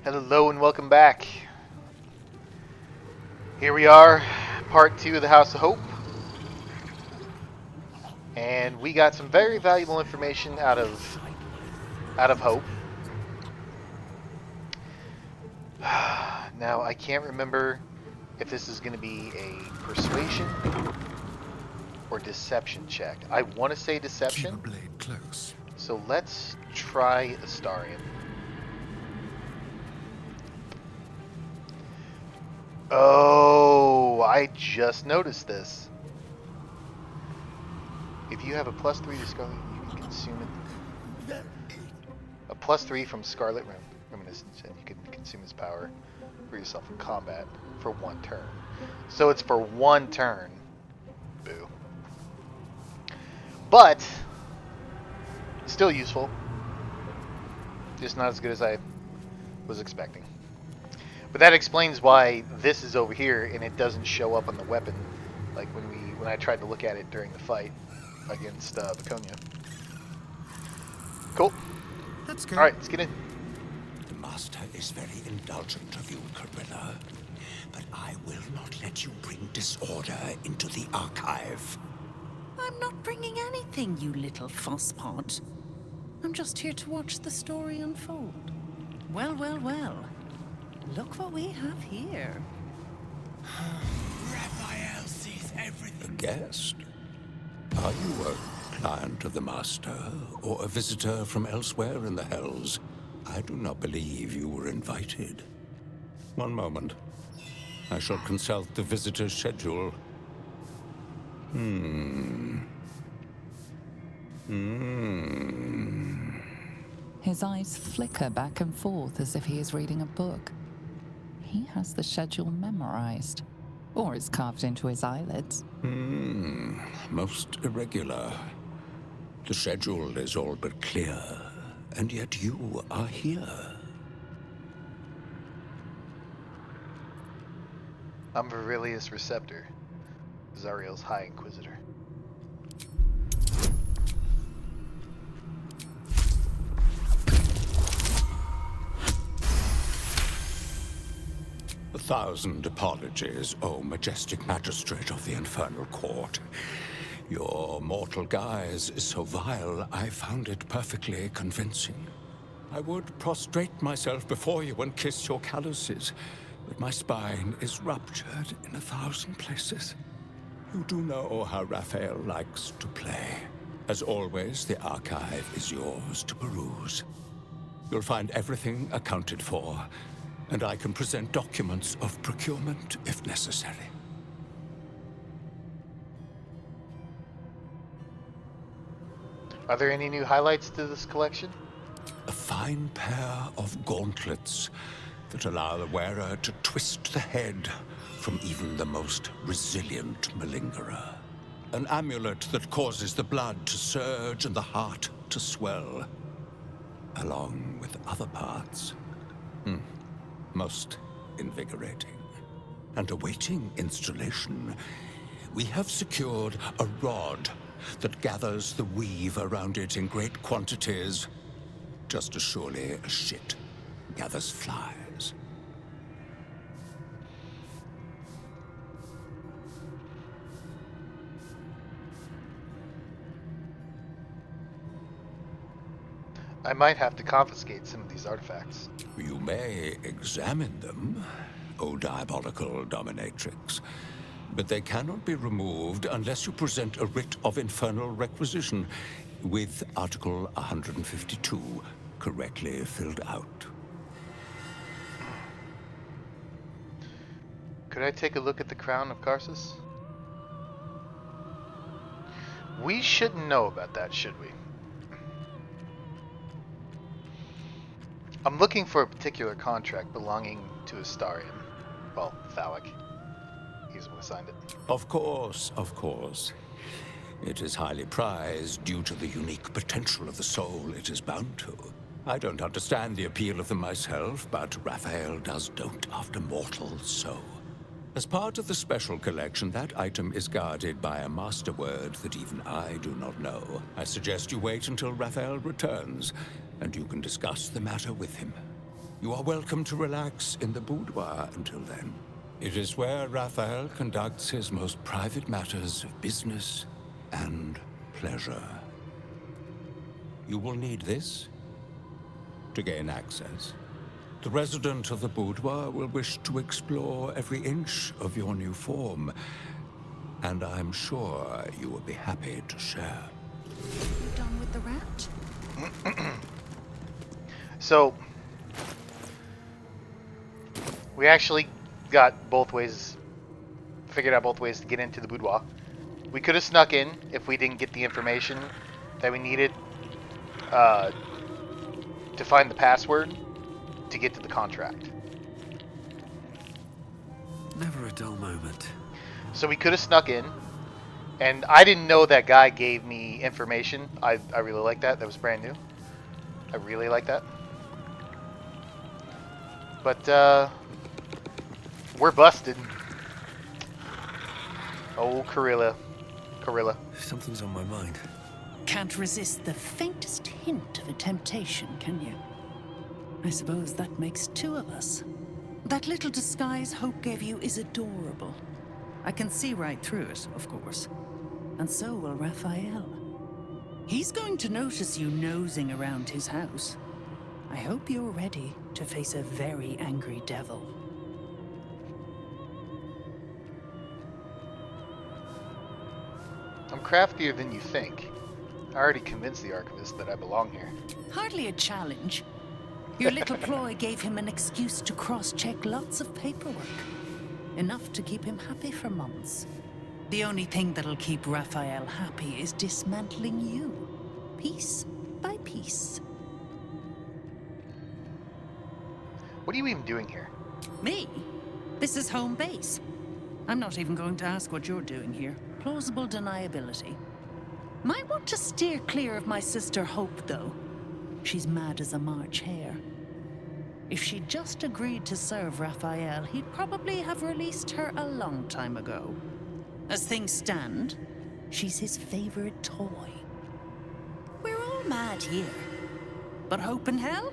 Hello and welcome back. Here we are, part 2 of the House of Hope. And we got some very valuable information out of Hope. Now, I can't remember if this is going to be a persuasion or deception check. I want to say deception. Keep a blade close. So let's try Astarion. Oh, I just noticed this. If you have a +3 to Scarlet, you can consume it. A +3 from Scarlet Reminiscence, and you can consume its power for yourself in combat for 1 turn. So it's for 1 turn. Boo. But still useful. Just not as good as I was expecting. But that explains why this is over here and it doesn't show up on the weapon, like when I tried to look at it during the fight against Baconia. Cool. Let's go. All right, let's get in. The Master is very indulgent of you, Carilla, but I will not let you bring disorder into the archive. I'm not bringing anything, you little fusspot. I'm just here to watch the story unfold. Well, well, well. Look what we have here. Raphael sees everything. A guest? Are you a client of the Master, or a visitor from elsewhere in the Hells? I do not believe you were invited. One moment. I shall consult the visitor's schedule. His eyes flicker back and forth as if he is reading a book. He has the schedule memorized, or it's carved into his eyelids. Most irregular. The schedule is all but clear, and yet you are here. I'm Virilius Receptor, Zariel's High Inquisitor. A thousand apologies, O majestic magistrate of the Infernal Court. Your mortal guise is so vile, I found it perfectly convincing. I would prostrate myself before you and kiss your calluses, but my spine is ruptured in 1,000 places. You do know how Raphael likes to play. As always, the archive is yours to peruse. You'll find everything accounted for, and I can present documents of procurement if necessary. Are there any new highlights to this collection? A fine pair of gauntlets that allow the wearer to twist the head from even the most resilient malingerer. An amulet that causes the blood to surge and the heart to swell, along with other parts. Most invigorating. And awaiting installation, we have secured a rod that gathers the weave around it in great quantities, just as surely as shit gathers flies. I might have to confiscate some of these artifacts. You may examine them, O diabolical dominatrix, but they cannot be removed unless you present a writ of infernal requisition with Article 152 correctly filled out. Could I take a look at the crown of Karsus? We shouldn't know about that, should we? I'm looking for a particular contract belonging to Astarion. Well, Thalic. He's the one who signed it. Of course, of course. It is highly prized due to the unique potential of the soul it is bound to. I don't understand the appeal of them myself, but Raphael does dote after mortals so. As part of the special collection, that item is guarded by a master word that even I do not know. I suggest you wait until Raphael returns, and you can discuss the matter with him. You are welcome to relax in the boudoir until then. It is where Raphael conducts his most private matters of business and pleasure. You will need this to gain access. The resident of the boudoir will wish to explore every inch of your new form, and I'm sure you will be happy to share. You done with the rat? So, we actually got both ways, figured out both ways to get into the boudoir. We could have snuck in if we didn't get the information that we needed to find the password to get to the contract. Never a dull moment. So we could have snuck in, and I didn't know that guy gave me information. I really like that. That was brand new. I really like that. But we're busted. Oh, Corilla. Something's on my mind. Can't resist the faintest hint of a temptation, can you? I suppose that makes two of us. That little disguise Hope gave you is adorable. I can see right through it, of course. And so will Raphael. He's going to notice you nosing around his house. I hope you're ready to face a very angry devil. I'm craftier than you think. I already convinced the Archivist that I belong here. Hardly a challenge. Your little ploy gave him an excuse to cross-check lots of paperwork. Enough to keep him happy for months. The only thing that'll keep Raphael happy is dismantling you, piece by piece. What are you even doing here? Me? This is home base. I'm not even going to ask what you're doing here. Plausible deniability. Might want to steer clear of my sister Hope, though. She's mad as a March hare. If she'd just agreed to serve Raphael, he'd probably have released her a long time ago. As things stand, she's his favorite toy. We're all mad here. But Hope and hell?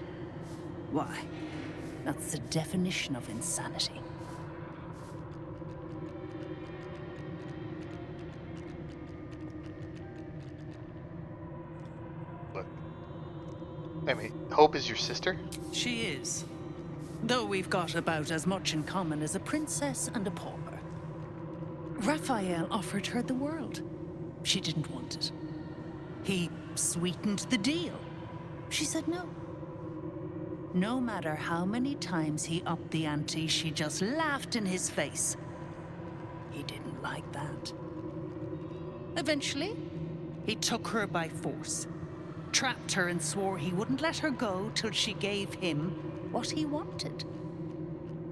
Why, that's the definition of insanity. Look. I mean, Hope is your sister? She is. Though we've got about as much in common as a princess and a pauper. Raphael offered her the world. She didn't want it. He sweetened the deal. She said no. No matter how many times he upped the ante, she just laughed in his face. He didn't like that. Eventually, he took her by force. Trapped her and swore he wouldn't let her go till she gave him what he wanted.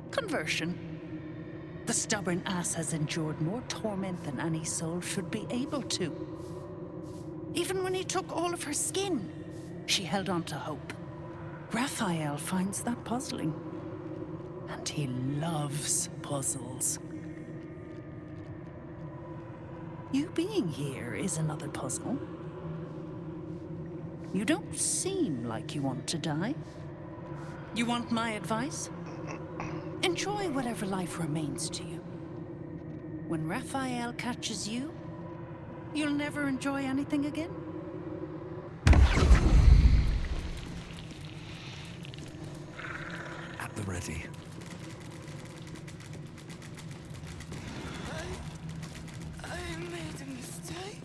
Conversion. The stubborn ass has endured more torment than any soul should be able to. Even when he took all of her skin, she held on to hope. Raphael finds that puzzling. And he loves puzzles. You being here is another puzzle. You don't seem like you want to die. You want my advice? Enjoy whatever life remains to you. When Raphael catches you, you'll never enjoy anything again. At the ready. I made a mistake.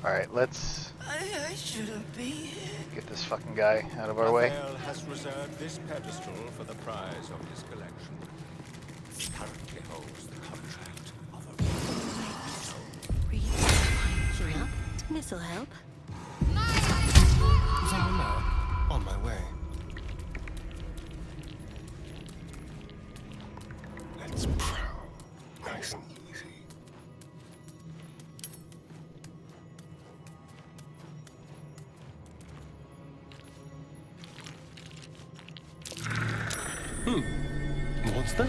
Alright, let's I shouldn't be here. get this fucking guy out of our way. Raphael has reserved this pedestal for the prize of his collection. He currently holds the contract of a Read. Cheer up. This'll help. He's on the map. On my way. Let's prowl. Nice and easy. What's that?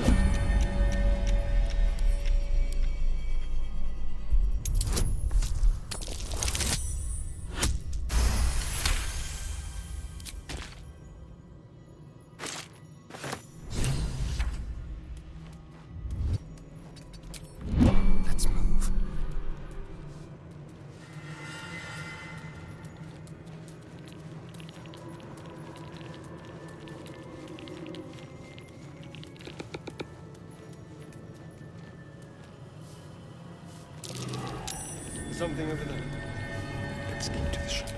something over there. Let's keep to the shadows.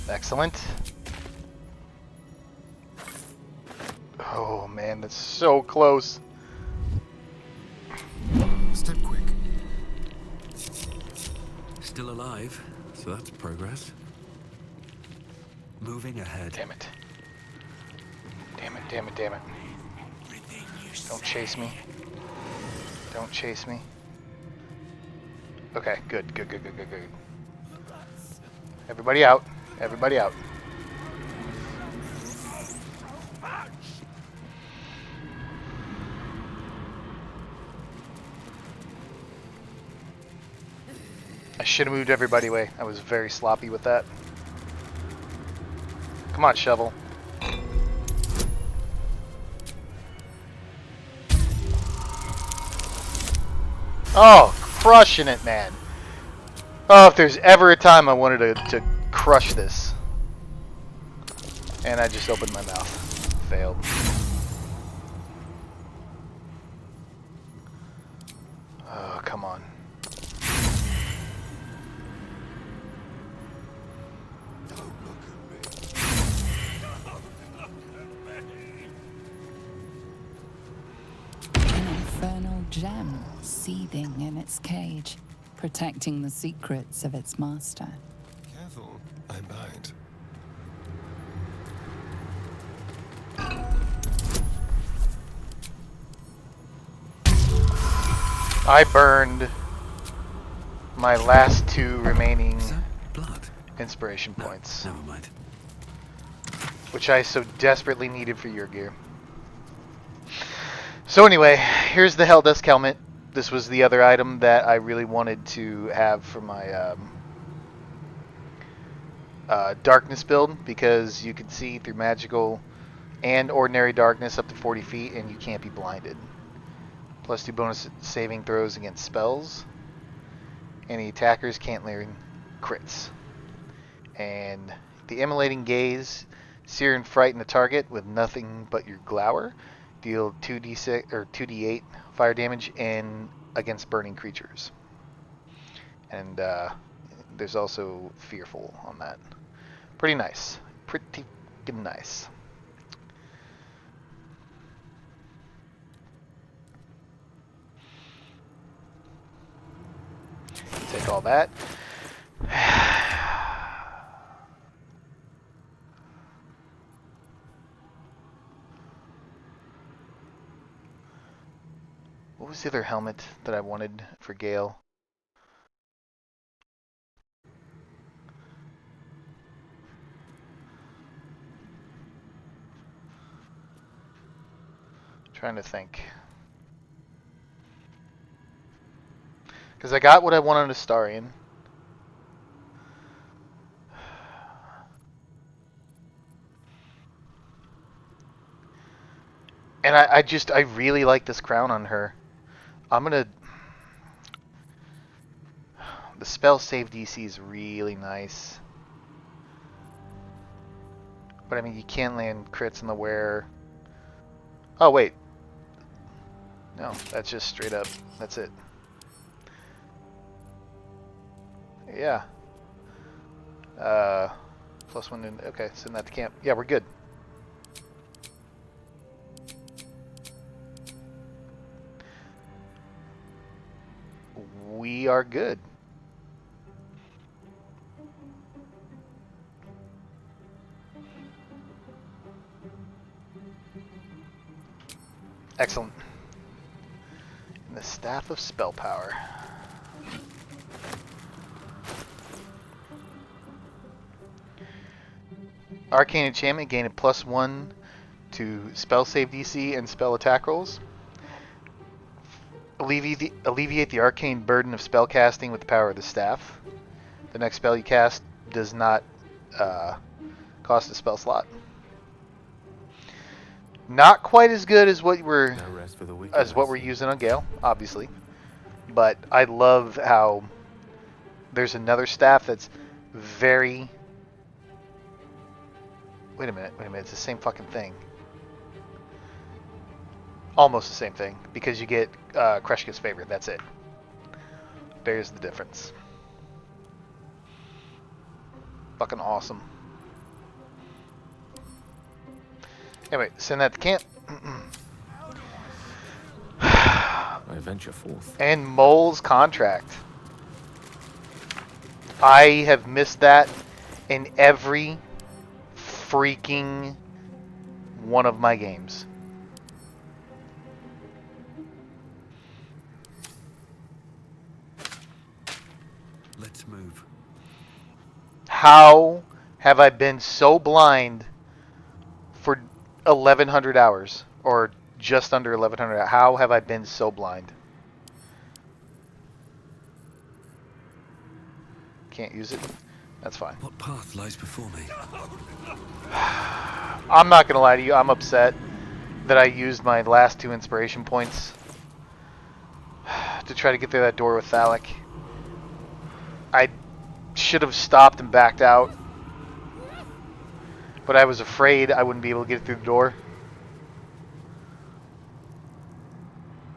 Excellent. Oh man, that's so close. Step quick. Still alive, so that's progress. Moving ahead. Damn it. Damn it, damn it, damn it. Don't chase me. Don't chase me. Okay, good, good, good, good, good, good. Everybody out. Everybody out. I should have moved everybody away. I was very sloppy with that. Come on, shovel. Oh, crushing it, man. Oh, if there's ever a time I wanted to crush this. And I just opened my mouth. Failed. Oh, come on. An infernal gem seething in its cage, protecting the secrets of its master. Careful, I bite. I burned my last 2 remaining Is that blood? inspiration points, Never mind. which I so desperately needed for your gear. So anyway, here's the Helldusk helmet. This was the other item that I really wanted to have for my darkness build, because you can see through magical and ordinary darkness up to 40 feet, and you can't be blinded. Plus 2 bonus saving throws against spells. Any attackers can't learn crits. And the immolating gaze, sear and frighten the target with nothing but your glower. Deal 2d6 or 2d8 fire damage and against burning creatures. And there's also fearful on that. Pretty nice. Pretty nice. Take all that. What was the other helmet that I wanted for Gale? Trying to think. Because I got what I wanted on Astarion. And I really like this crown on her. I'm gonna... The spell save DC is really nice. But I mean, you can land crits in the wearer. Oh, wait. No, that's just straight up. That's it. Yeah. +1 in... Okay, send that to camp. Yeah, we're good. We are good. Excellent. And the Staff of Spell Power. Arcane enchantment, gain a +1 to spell save DC and spell attack rolls. Alleviate the arcane burden of spell casting with the power of the staff. The next spell you cast does not cost a spell slot. Not quite as good as what we're using on Gale, obviously. But I love how there's another staff that's very... Wait a minute, it's the same fucking thing. Almost the same thing, because you get Kreshka's favorite. That's it. There's the difference. Fucking awesome. Anyway, send that to camp. I venture forth. And Mole's contract. I have missed that in every freaking one of my games. Let's move. How have I been so blind for 1,100 hours? Or just under 1,100 hours? How have I been so blind? Can't use it? That's fine. What path lies before me? I'm not gonna lie to you, I'm upset that I used my last 2 inspiration points to try to get through that door with Thalic. I should have stopped and backed out, but I was afraid I wouldn't be able to get through the door.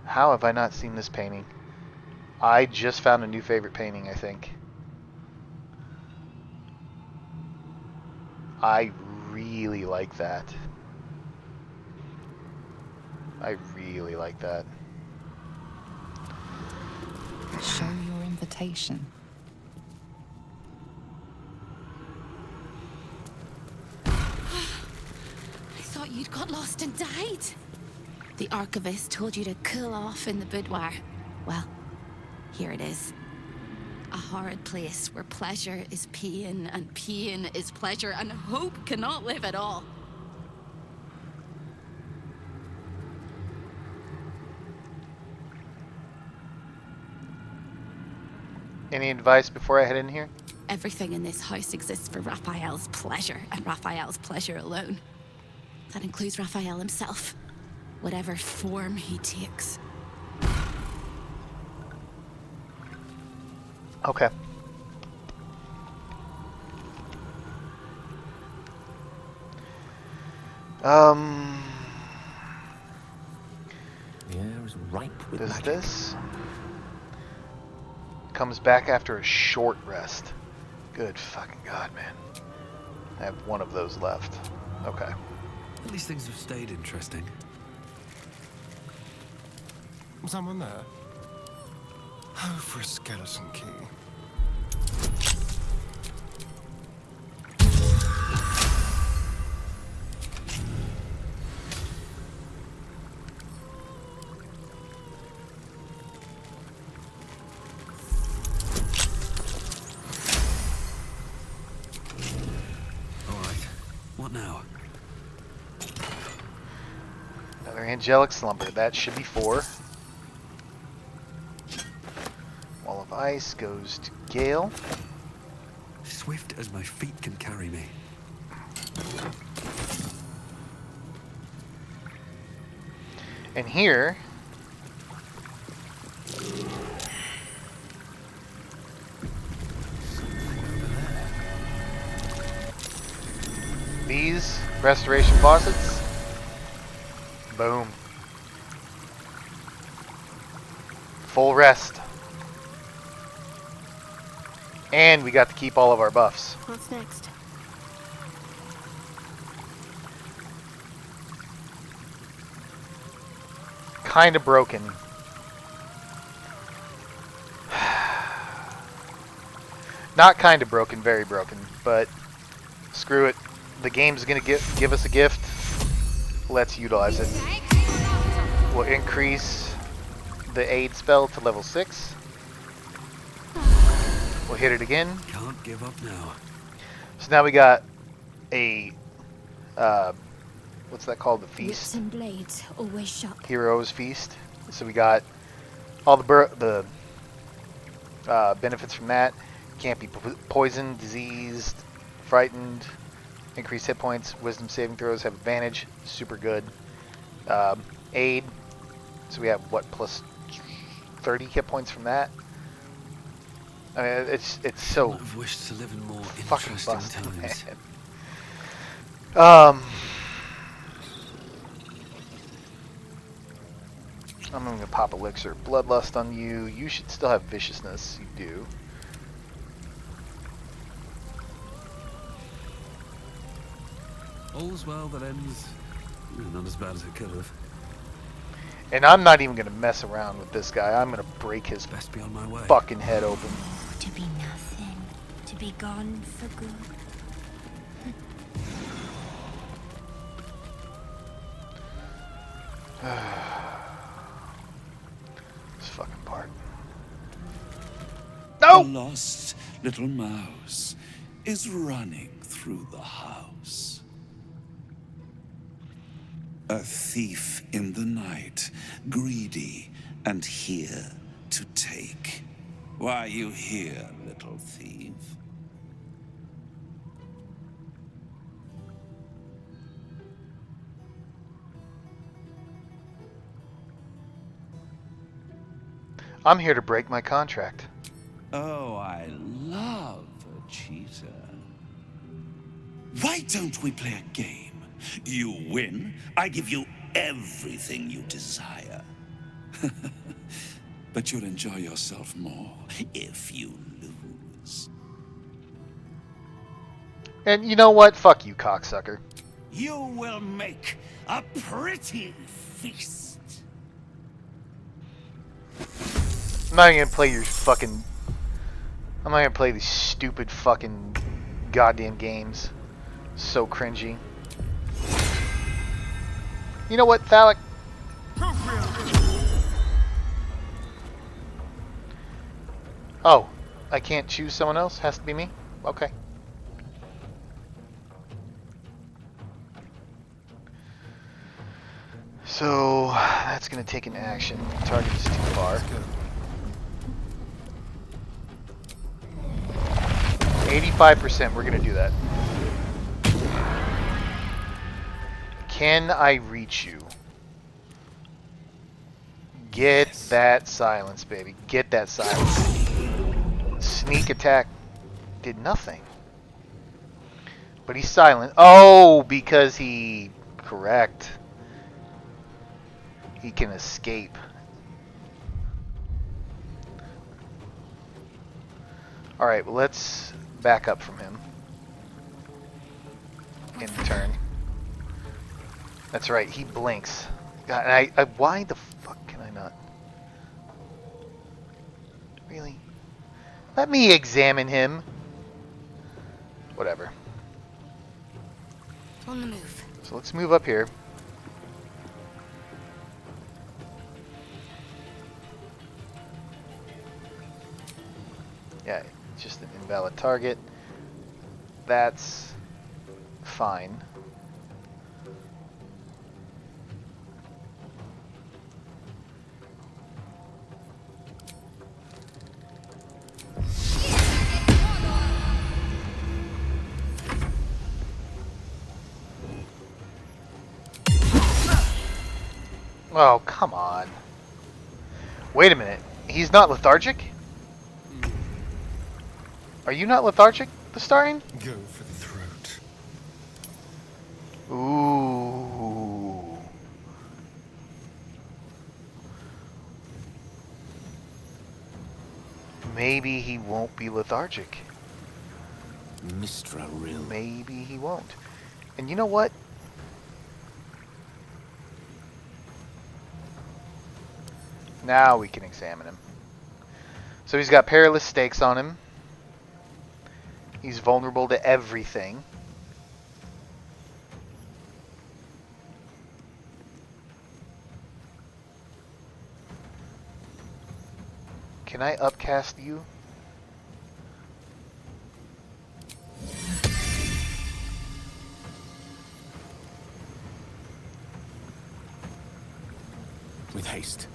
How have I not seen this painting? I just found a new favorite painting, I think. I really like that. I really like that. Show your invitation. I thought you'd got lost and died. The archivist told you to cool off in the boudoir. Well, here it is. A horrid place where pleasure is pain and pain is pleasure and hope cannot live at all. Any advice before I head in here? Everything in this house exists for Raphael's pleasure and Raphael's pleasure alone. That includes Raphael himself, whatever form he takes. Okay. The air is ripe with Does magic. this comes back after a short rest? Good fucking god, man. I have one of those left. Okay. At least things have stayed interesting. Someone there? Oh, for a skeleton key. All right. What now? Another angelic slumber. That should be 4. Wall of ice goes to Gale. Swift as my feet can carry me. And here these restoration faucets. Boom. Full rest. And we got to keep all of our buffs. What's next? Kind of broken. Not kind of broken, very broken, but screw it. The game's gonna give us a gift. Let's utilize it. We'll increase the aid spell to level 6. We'll hit it again. Can't give up now. So now we got a what's that called? The Whips feast. and blades always sharp. Heroes feast. So we got all the benefits from that. Can't be poisoned, diseased, frightened. Increased hit points. Wisdom saving throws have advantage. Super good. Aid. So we have what, plus 30 hit points from that. I mean, it's so I've wished to live in more fucking interesting busted, times. man. I'm going to pop Elixir Bloodlust on you. You should still have Viciousness. You do. All's well that ends. Not as bad as it could have. And I'm not even going to mess around with this guy. I'm going to break his Best be on my way. fucking head open. Oh, to be nothing. To be gone for good. This fucking part. The No! lost little mouse is running through the house. A thief in the night, greedy and here to take. Why you here, little thief? I'm here to break my contract. Oh, I love a cheater. Why don't we play a game? You win, I give you everything you desire. But you'll enjoy yourself more if you lose. And you know what? Fuck you, cocksucker. You will make a pretty feast. I'm not gonna play your fucking... I'm not gonna play these stupid fucking goddamn games. So cringy. You know what, Thalic? Oh, I can't choose someone else? Has to be me? Okay. So, that's gonna take an action. Target is too far. 85%, we're gonna do that. Can I reach you? Get that silence, baby. Get that silence. Sneak attack did nothing. But he's silent. Oh, because he... Correct. He can escape. Alright, well, let's back up from him. In turn. That's right, he blinks. God, and why the fuck can I not? Really? Let me examine him. Whatever. On the move. So let's move up here. Yeah, just an invalid target. That's fine. Oh, come on. Wait a minute. He's not lethargic? Are you not lethargic, the Starian? Go for the throat. Ooh. Maybe he won't be lethargic. Mistra Rill. Maybe he won't. And you know what? Now we can examine him. So he's got perilous stakes on him. He's vulnerable to everything. Can I upcast you? With haste.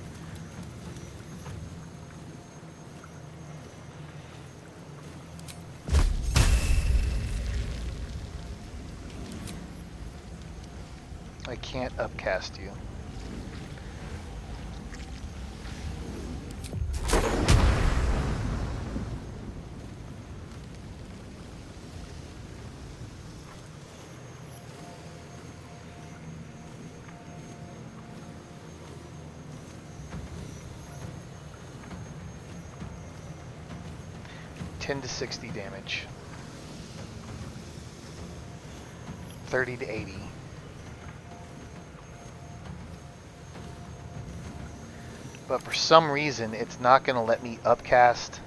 I can't upcast you. 10 to 60 damage. 30 to 80. But for some reason, it's not going to let me upcast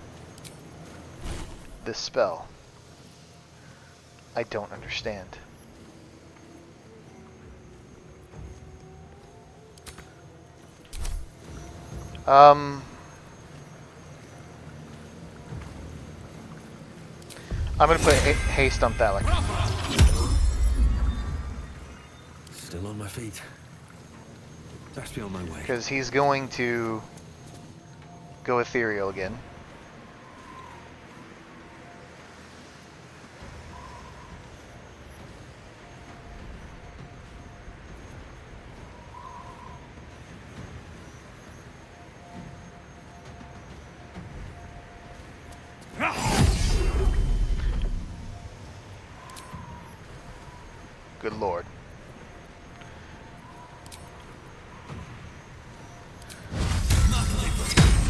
this spell. I don't understand. I'm going to put haste on Thalic. Still on my feet. That's be on my way. Because he's going to go ethereal again. Good lord.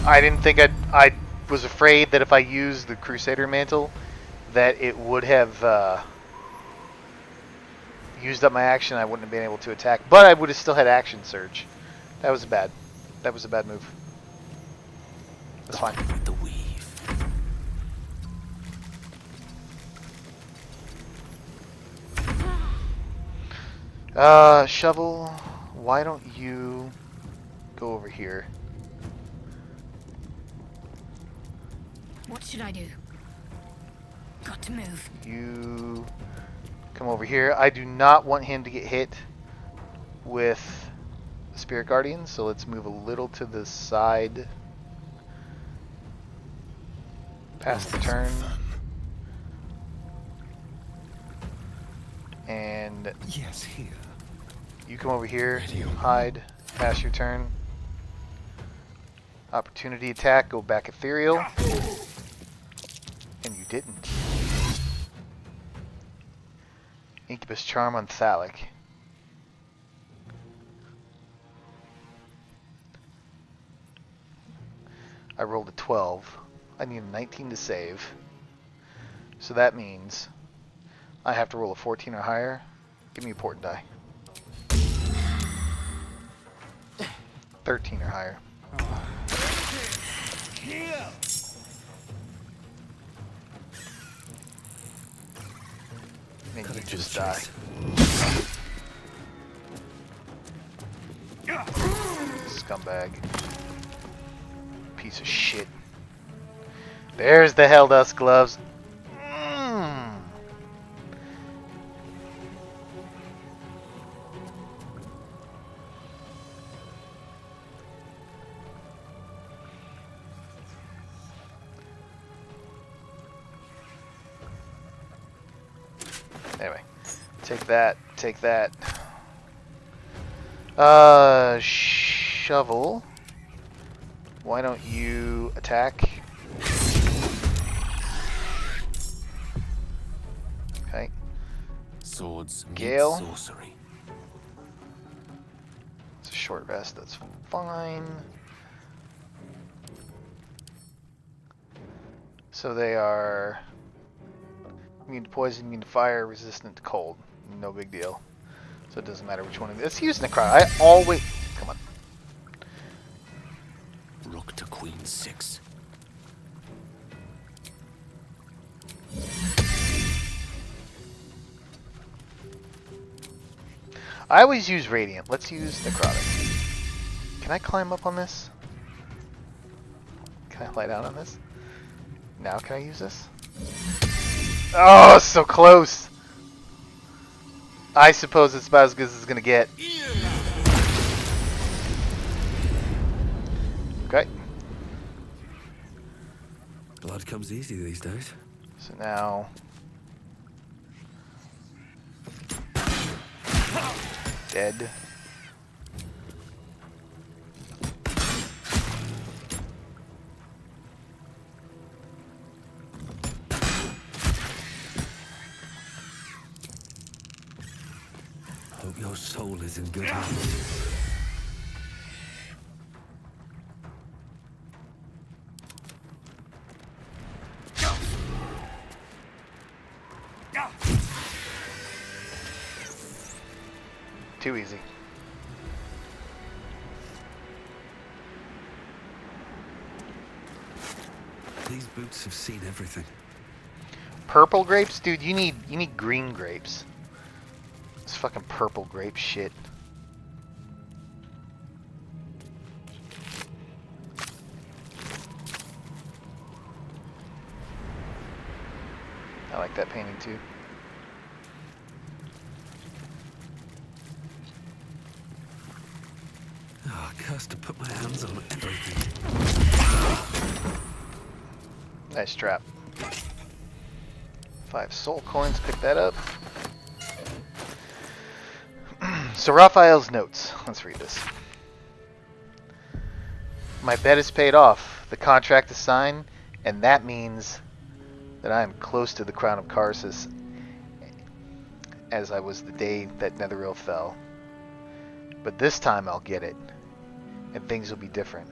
I didn't think I was afraid that if I used the Crusader Mantle that it would have used up my action. I wouldn't have been able to attack, but I would have still had action surge. That was bad. That was a bad move. That's fine. With the weave. Shovel, why don't you go over here? What should I do? Got to move. You come over here. I do not want him to get hit with the Spirit Guardian, so let's move a little to the side. Past the turn. And Yes, here. you come over here, Radio. hide, pass your turn. Opportunity attack, go back ethereal. And you didn't. Incubus Charm on Thalic. I rolled a 12. I need a 19 to save. So that means I have to roll a 14 or higher. Give me a port die. 13 or higher. And you just die. Scumbag. Piece of shit. There's the Helldust gloves. Anyway, take that, take that. Shovel. Why don't you attack? Okay. Swords meet Gale. sorcery. It's a short rest, that's fine. So they are immune to poison, immune to fire, resistant to cold. No big deal. So it doesn't matter which one. Let's use Necrotic. I always... Come on. Rook to queen 6. I always use Radiant. Let's use Necrotic. Can I climb up on this? Can I lie down on this? Now can I use this? Oh, so close! I suppose it's about as good as it's gonna get. Okay. Blood comes easy these days. So now... Dead. Hope your soul is in good hands. Too easy. These boots have seen everything. Purple grapes? Dude, you need green grapes. It's fucking purple grape shit. I like that painting too. Oh, cursed to put my hands on everything. Nice trap. 5 soul coins, pick that up. So Raphael's notes. Let's read this. My bet is paid off. The contract is signed, and that means that I am close to the crown of Karsus, as I was the day that Netheril fell. But this time I'll get it, and things will be different.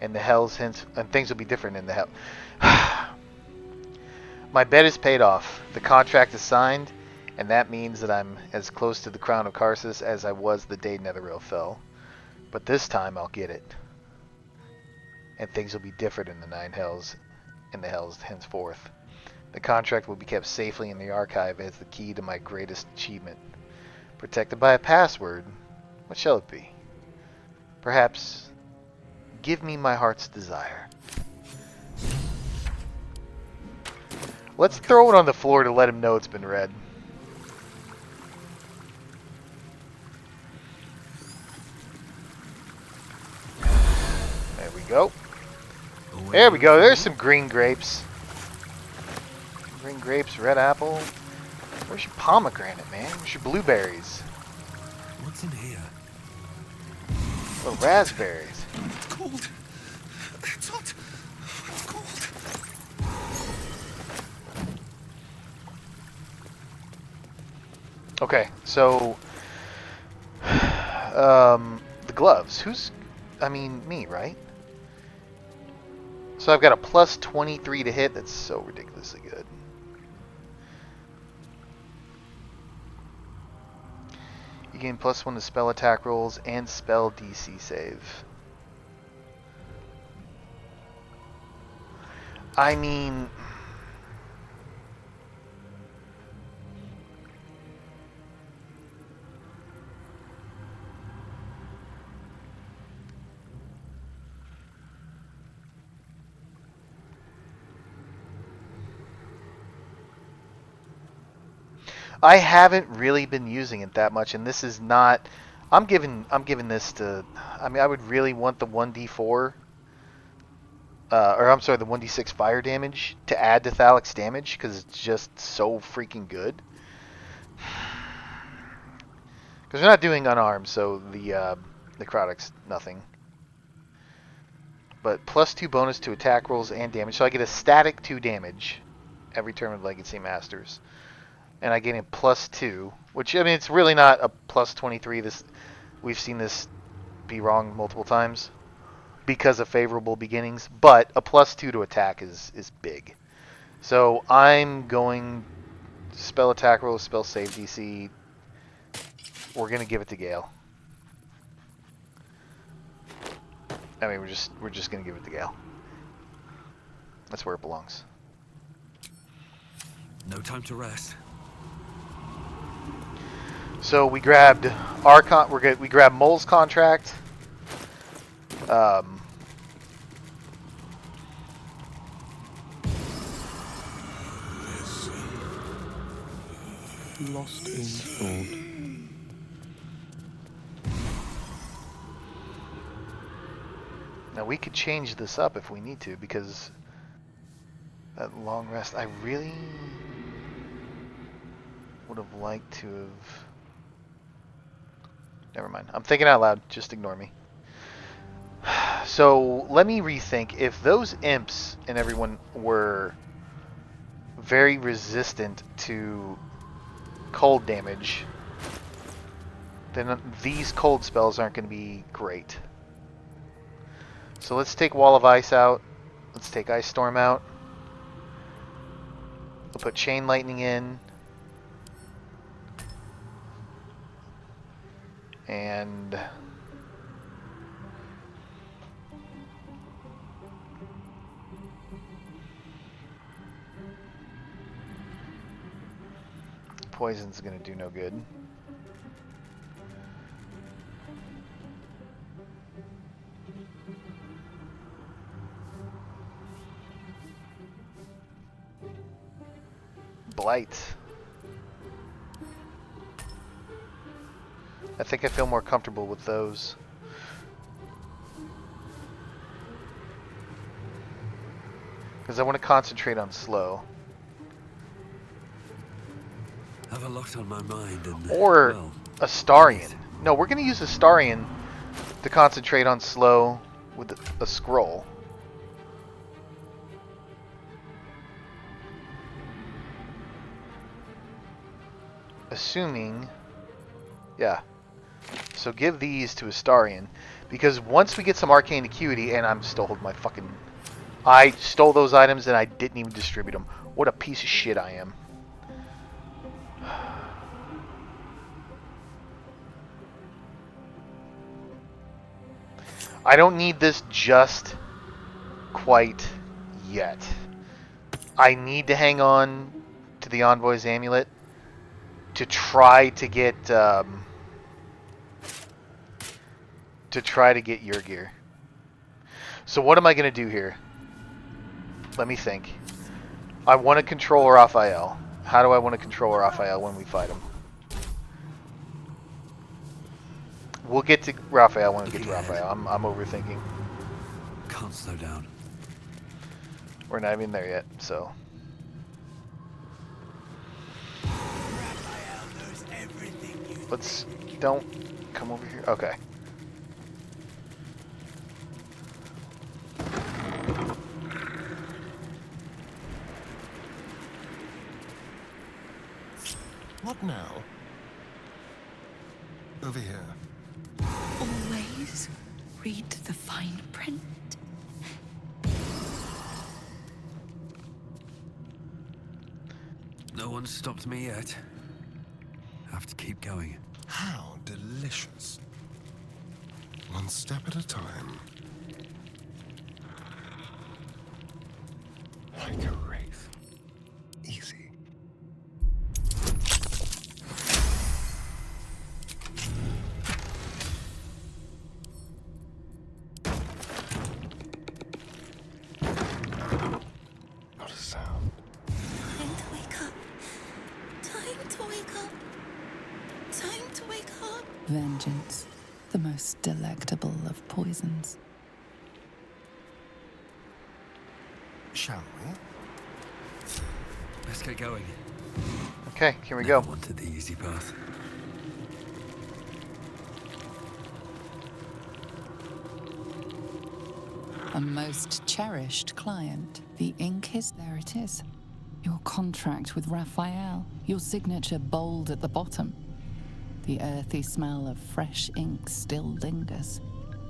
And things will be different in the hell. My bet is paid off. The contract is signed, and that means that I'm as close to the crown of Karsus as I was the day Netheril fell. But this time I'll get it, and things will be different in the Nine Hells, in the Hells henceforth. The contract will be kept safely in the archive as the key to my greatest achievement. Protected by a password. What shall it be? Perhaps, give me my heart's desire. Let's throw it on the floor to let him know it's been read. There we go. There we go. There's some green grapes. Green grapes, red apple. Where's your pomegranate, man? Where's your blueberries? What's in here? Oh, raspberries. It's cold. It's hot. It's cold. Okay, so the gloves. Me, right? So I've got a plus 23 to hit. That's so ridiculously good. You gain +1 to spell attack rolls and spell DC save. I mean, I haven't really been using it that much, and this is not. I'm giving this to. I mean, I would really want the 1d4, or I'm sorry, the 1d6 fire damage to add to Thalic's damage because it's just so freaking good. Because we're not doing unarmed, so the necrotic's nothing. But +2 bonus to attack rolls and damage, so I get a static 2 damage every turn with Legacy Masters. And I gain a +2, which, I mean, it's really not a +23. We've seen this be wrong multiple times because of favorable beginnings, but a +2 to attack is big. So I'm going spell attack roll, spell save DC. We're gonna give it to Gale. I mean, we're just gonna give it to Gale. That's where it belongs. No time to rest. So we grabbed we grabbed Mole's contract. Lost in thought. Now we could change this up if we need to, because that long rest, I really would have liked to have. Never mind. I'm thinking out loud. Just ignore me. So let me rethink. If those imps and everyone were very resistant to cold damage, then these cold spells aren't going to be great. So let's take Wall of Ice out. Let's take Ice Storm out. We'll put Chain Lightning in. And poison's gonna do no good. Blight. I think I feel more comfortable with those. Because I want to concentrate on slow. Have a lot on my mind and... Or well, Astarian. No, we're going to use Astarian to concentrate on slow with a scroll. Assuming... Yeah. So give these to Astarian. Because once we get some arcane acuity, and I'm still holding my fucking... I stole those items and I didn't even distribute them. What a piece of shit I am. I don't need this just quite yet. I need to hang on to the Envoy's Amulet to try to get your gear. So what am I going to do here? Let me think. I want to control Raphael. How do I want to control Raphael when we fight him? We'll get to Raphael when we get to Raphael. I'm overthinking. Can't slow down. We're not even there yet, so. Let's don't come over here. Okay. What now? Over here. Always read the fine print. No one's stopped me yet. Have to keep going. How delicious. One step at a time. Like a wraith. Easy. Not a sound. Time to wake up. Time to wake up. Time to wake up. Vengeance, the most delectable of poisons. Shall we? Let's get going. Okay, here we Never go. wanted the easy path. A most cherished client. The ink is there. It is. Your contract with Raphael. Your signature bold at the bottom. The earthy smell of fresh ink still lingers.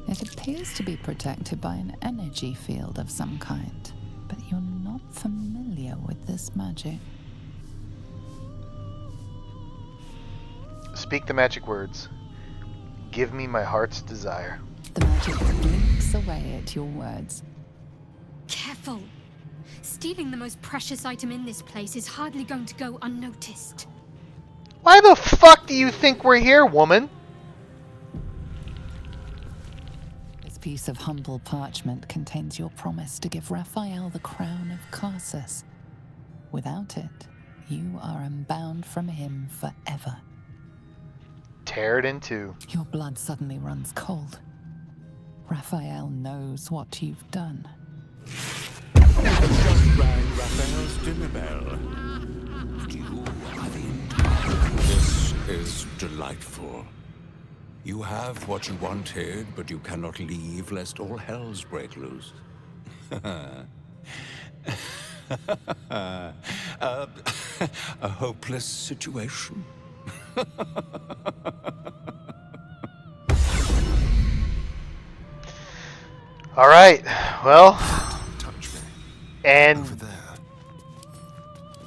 It appears to be protected by an energy field of some kind, but you're not familiar with this magic. Speak the magic words. Give me my heart's desire. The magic blinks away at your words. Careful. Stealing the most precious item in this place is hardly going to go unnoticed. Why the fuck do you think we're here, woman? This piece of humble parchment contains your promise to give Raphael the crown of Carsus. Without it, you are unbound from him forever. Tear it in two. Your blood suddenly runs cold. Raphael knows what you've done. Just rang Raphael's dinner bell. You are the entire... This is delightful. You have what you wanted, but you cannot leave lest all hells break loose. A hopeless situation. All right. Well, Touch me. and Over there.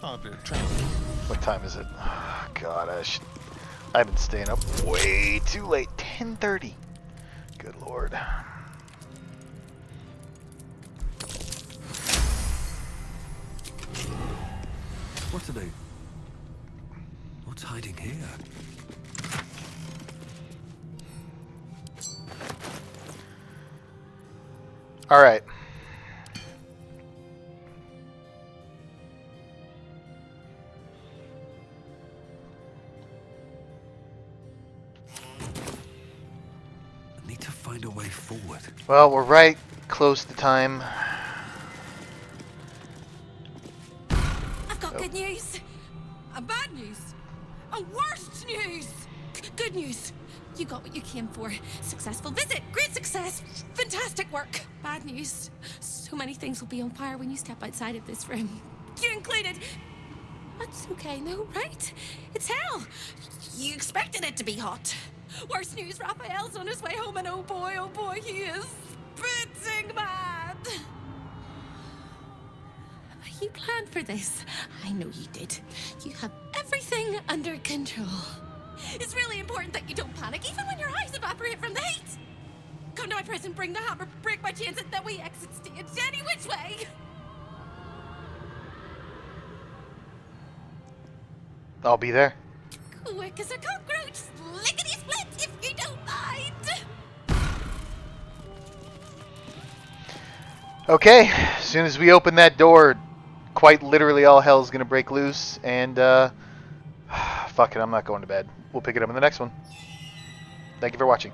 Hardly a travel. what time is it? Oh, God, I've been staying up way too late. 10:30. Good lord. What to do? What's hiding here? All right. I need to find a way forward. Well, we're right close to time. I've got good news. And bad news. And worst news. Good news. You got what you came for. Successful visit. Great success. Fantastic work. Bad news. So many things will be on fire when you step outside of this room. You included. That's okay, no, right? It's hell. You expected it to be hot. Worst news, Raphael's on his way home, and oh boy, he is spitting mad. You planned for this. I know you did. You have everything under control. It's really important that you don't panic, even when your eyes evaporate from the heat. Come to my prison, bring the hammer, break my chains, and then we exit stage any which way. I'll be there. Quick as a cockroach, lickety-split, if you don't mind. Okay, as soon as we open that door, quite literally all hell's gonna break loose, and fuck it, I'm not going to bed. We'll pick it up in the next one. Thank you for watching.